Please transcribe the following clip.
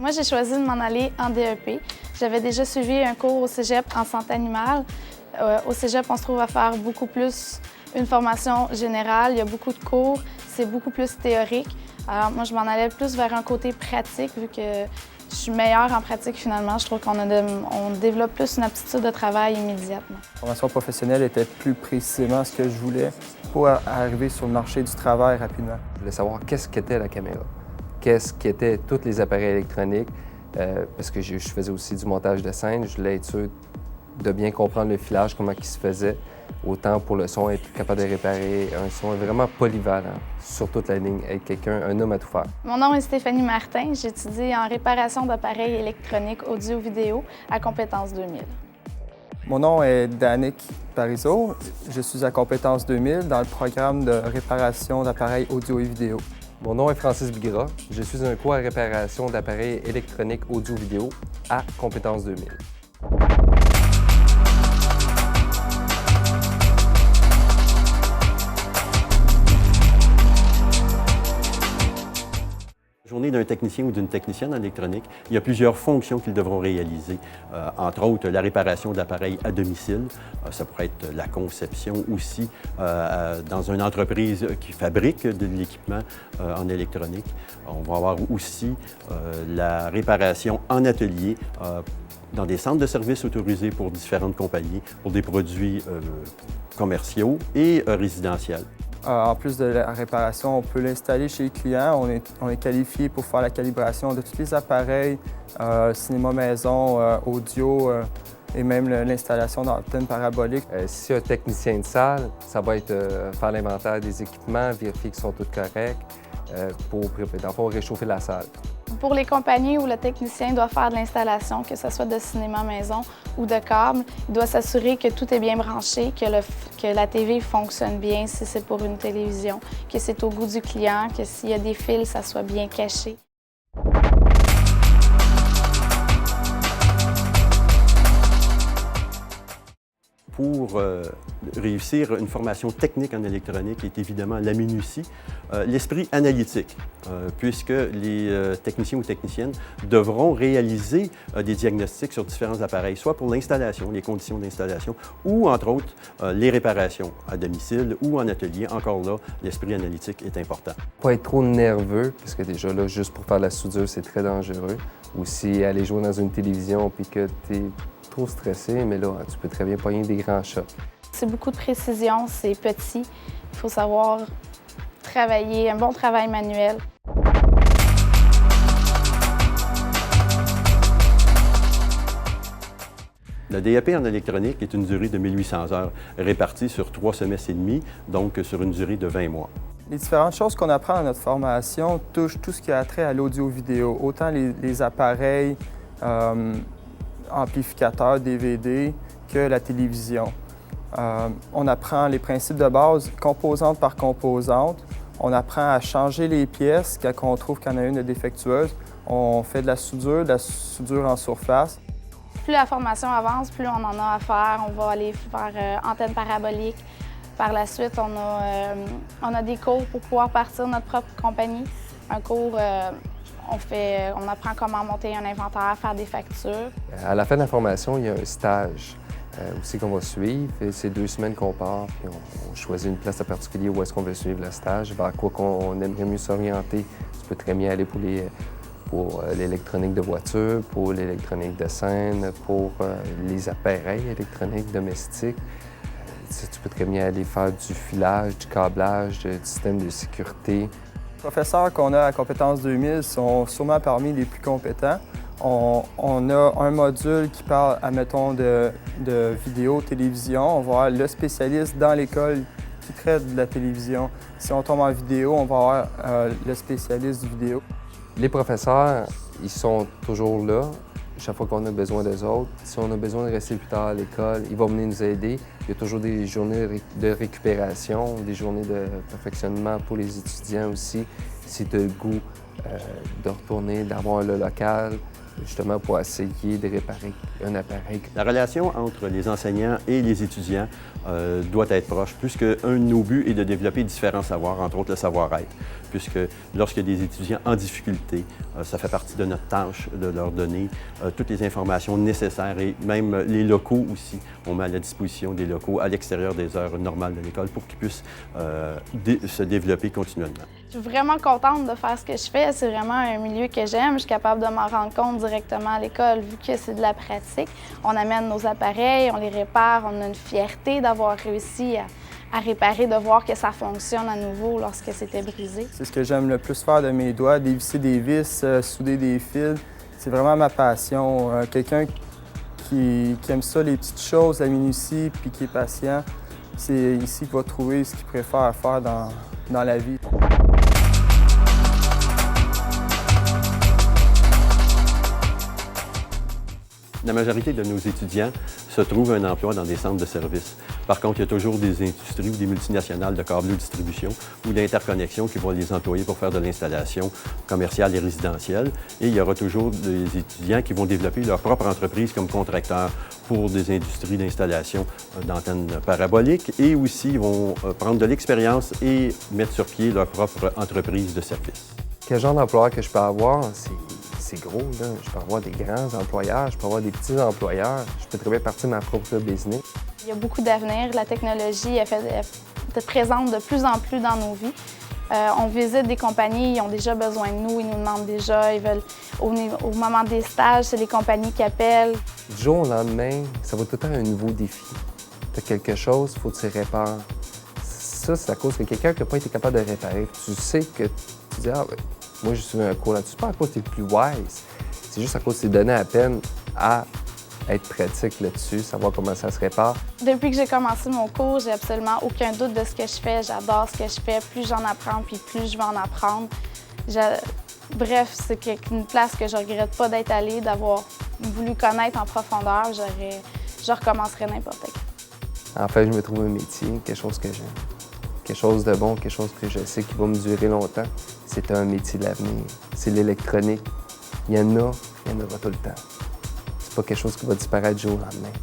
Moi, j'ai choisi de m'en aller en DEP. J'avais déjà suivi un cours au cégep en santé animale. Au cégep, on se trouve à faire beaucoup plus une formation générale. Il y a beaucoup de cours, c'est beaucoup plus théorique. Alors moi, je m'en allais plus vers un côté pratique, vu que je suis meilleure en pratique finalement. Je trouve qu'on développe plus une aptitude de travail immédiatement. La formation professionnelle était plus précisément ce que je voulais pour arriver sur le marché du travail rapidement. Je voulais savoir qu'est-ce qu'était la caméra, qu'est-ce qu'étaient tous les appareils électroniques, parce que je faisais aussi du montage de scène. Je voulais être sûr de bien comprendre le filage, comment il se faisait, autant pour le son, être capable de réparer un son vraiment polyvalent sur toute la ligne, être un homme à tout faire. Mon nom est Stéphanie Martin, j'étudie en réparation d'appareils électroniques audio-vidéo à Compétences 2000. Mon nom est Danick Parizeau, je suis à Compétences 2000 dans le programme de réparation d'appareils audio et vidéo. Mon nom est Francis Bigras, je suis un cours à réparation d'appareils électroniques audio-vidéo à Compétences 2000. Journée d'un technicien ou d'une technicienne en électronique, il y a plusieurs fonctions qu'ils devront réaliser. Entre autres, la réparation d'appareils à domicile. Ça pourrait être la conception aussi dans une entreprise qui fabrique de l'équipement en électronique. On va avoir aussi la réparation en atelier dans des centres de services autorisés pour différentes compagnies, pour des produits commerciaux et résidentiels. En plus de la réparation, on peut l'installer chez les clients. On est qualifié pour faire la calibration de tous les appareils, cinéma maison, audio et même l'installation d'antennes paraboliques. Si un technicien de salle, ça va être faire l'inventaire des équipements, vérifier qu'ils sont tous corrects pour réchauffer la salle. Pour les compagnies où le technicien doit faire de l'installation, que ce soit de cinéma maison ou de câble, il doit s'assurer que tout est bien branché, que la TV fonctionne bien si c'est pour une télévision, que c'est au goût du client, que s'il y a des fils, ça soit bien caché. Pour réussir une formation technique en électronique est évidemment la minutie, l'esprit analytique, puisque les techniciens ou techniciennes devront réaliser des diagnostics sur différents appareils, soit pour l'installation, les conditions d'installation, ou entre autres les réparations à domicile ou en atelier. Encore là, l'esprit analytique est important. Pas être trop nerveux, parce que déjà là, juste pour faire la soudure, c'est très dangereux. Ou si aller jouer dans une télévision puis que tu es trop stressé, mais là, tu peux très bien pogner des grands chocs. C'est beaucoup de précision, c'est petit. Il faut savoir travailler, un bon travail manuel. Le DEP en électronique est une durée de 1800 heures, répartie sur 3 semestres et demi, donc sur une durée de 20 mois. Les différentes choses qu'on apprend dans notre formation touchent tout ce qui a trait à l'audio-vidéo, autant les appareils, amplificateurs, DVD, que la télévision. On apprend les principes de base, composante par composante. On apprend à changer les pièces quand on trouve qu'il y en a une de défectueuse. On fait de la soudure en surface. Plus la formation avance, plus on en a à faire. On va aller faire antenne parabolique. Par la suite, on a des cours pour pouvoir partir notre propre compagnie. Un cours, on apprend comment monter un inventaire, faire des factures. À la fin de la formation, il y a un stage aussi qu'on va suivre. C'est 2 semaines qu'on part, puis on choisit une place en particulier où est-ce qu'on veut suivre le stage, vers quoi qu'on aimerait mieux s'orienter. Tu peux très bien aller pour l'électronique de voiture, pour l'électronique de scène, pour les appareils électroniques domestiques. Tu peux très bien aller faire du filage, du câblage, du système de sécurité. Les professeurs qu'on a à Compétences 2000 sont sûrement parmi les plus compétents. On a un module qui parle, admettons, de vidéo, télévision. On va avoir le spécialiste dans l'école qui traite de la télévision. Si on tombe en vidéo, on va avoir le spécialiste du vidéo. Les professeurs, ils sont toujours là, chaque fois qu'on a besoin d'eux autres. Si on a besoin de rester plus tard à l'école, ils vont venir nous aider. Il y a toujours des journées de récupération, des journées de perfectionnement pour les étudiants aussi. Si tu as le goût de retourner, d'avoir le local, justement pour essayer de réparer un appareil. La relation entre les enseignants et les étudiants doit être proche, puisque un de nos buts est de développer différents savoirs, entre autres le savoir-être, puisque lorsqu'il y a des étudiants en difficulté, ça fait partie de notre tâche de leur donner toutes les informations nécessaires et même les locaux aussi. On met à la disposition des locaux à l'extérieur des heures normales de l'école pour qu'ils puissent se développer continuellement. Je suis vraiment contente de faire ce que je fais. C'est vraiment un milieu que j'aime. Je suis capable de m'en rendre compte directement à l'école, vu que c'est de la pratique. On amène nos appareils, on les répare, on a une fierté d'avoir réussi à réparer, de voir que ça fonctionne à nouveau lorsque c'était brisé. C'est ce que j'aime le plus faire de mes doigts, dévisser des vis, souder des fils. C'est vraiment ma passion. Quelqu'un qui aime ça, les petites choses, la minutie, puis qui est patient, c'est ici qu'il va trouver ce qu'il préfère faire dans la vie. La majorité de nos étudiants se trouvent un emploi dans des centres de services. Par contre, il y a toujours des industries ou des multinationales de câble de distribution ou d'interconnexion qui vont les employer pour faire de l'installation commerciale et résidentielle. Et il y aura toujours des étudiants qui vont développer leur propre entreprise comme contracteurs pour des industries d'installation d'antennes paraboliques et aussi ils vont prendre de l'expérience et mettre sur pied leur propre entreprise de service. Quel genre d'employeur que je peux avoir, c'est gros, là. Je peux avoir des grands employeurs, je peux avoir des petits employeurs. Je peux très bien partir de ma propre business. Il y a beaucoup d'avenir. La technologie est présente de plus en plus dans nos vies. On visite des compagnies, ils ont déjà besoin de nous, ils nous demandent déjà, ils veulent, au moment des stages, c'est les compagnies qui appellent. Du jour au lendemain, ça va tout le temps un nouveau défi. Tu as quelque chose, il faut que tu répares. Ça, c'est à cause que quelqu'un qui n'a pas été capable de réparer. Tu sais que tu dis, moi, je suis un cours là-dessus. C'est pas à cause que tu es plus wise. C'est juste à cause que tu es donné à peine à être pratique là-dessus, savoir comment ça se répare. Depuis que j'ai commencé mon cours, j'ai absolument aucun doute de ce que je fais. J'adore ce que je fais. Plus j'en apprends, puis plus je vais en apprendre. Bref, c'est une place que je regrette pas d'être allée, d'avoir voulu connaître en profondeur. Je recommencerais n'importe quand. En fait, je me trouve un métier, quelque chose que j'aime. Quelque chose de bon, quelque chose que je sais qui va me durer longtemps. C'est un métier de l'avenir. C'est l'électronique. Il y en aura tout le temps. C'est pas quelque chose qui va disparaître du jour au lendemain.